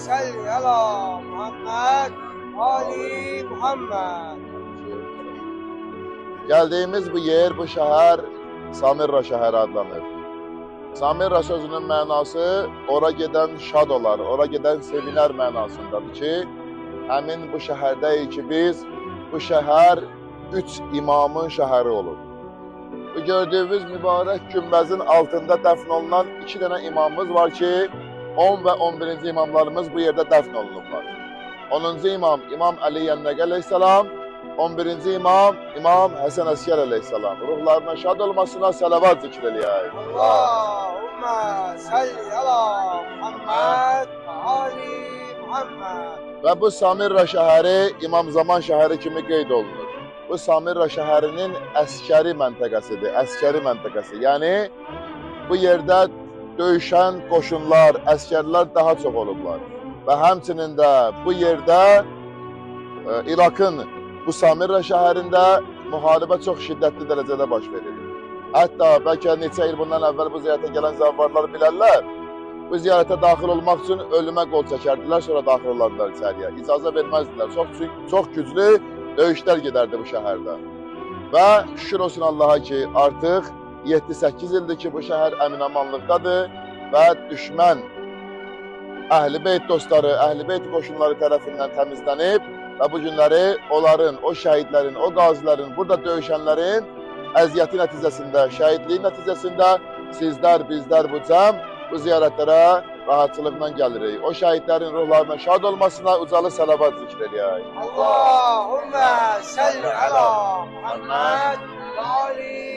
salli ala Muhammed Ali Muhammed. Gəldiyimiz bu yer, bu şəhər Samirra şəhəri adlanır. Samirra sözünün mənası ora gedən şad olar, ora gedən sevinər mənasındadır ki, həmin bu şəhərdəyik ki, biz bu şəhər 3 imamın şəhəri olur. Bu gördüyünüz mübarək günbəzin altında dəfn olunan 2 dənə imamımız var ki, 10 və 11-ci imamlarımız bu yerdə dəfn olunublar. 10-cu imam, İmam Əli Yənnəqi əleyhissalam, 11-ci imam, İmam Həsən Əskər əleyhissalam. Ruhlarına şad olmasına sələvat zikr eləyək. Allahümme salli ala Muhammed Ali Muhammed. Və bu Samirra şəhəri İmam Zaman şəhəri kimi qeyd olunur. Bu Samirra şəhərinin əskəri məntəqəsidir, əskəri məntəqəsi. Yəni, bu yerdə döyüşən qoşunlar, əskərlər daha çox olublar. Və həmçinin də bu yerdə İraqın bu Samirra şəhərində müharibə çox şiddətli dərəcədə baş verir. Hətta bəlkə neçə il bundan əvvəl bu ziyarətə gələn zəvvarlar bilərlər, bu ziyarətə daxil olmaq üçün ölümə qol çəkərdilər, sonra daxil olardılar içəriyə. İcazə verməzdilər. Çox güclü döyüşlər gedərdi bu şəhərdə. Və şükür olsun Allaha ki, artıq 7-8 ildir ki, bu şəhər əmin-amanlıqdadır və düşmən Əhl-i Beyt dostları, Əhl-i Beyt qoşunları tərəfindən təmizlənib və bu günləri onların, o şəhidlərin, o qazilərin, burada döyüşənlərin əziyyəti nəticəsində, şəhidliyi nəticəsində sizlər, bizlər bu cəm bu ziyarətlərə rahatçılıqla gəlirik. O şəhidlərin ruhlarına şad olmasına ucalı sələvat zikr eləyək. Allahümme salli ala Muhammed Ali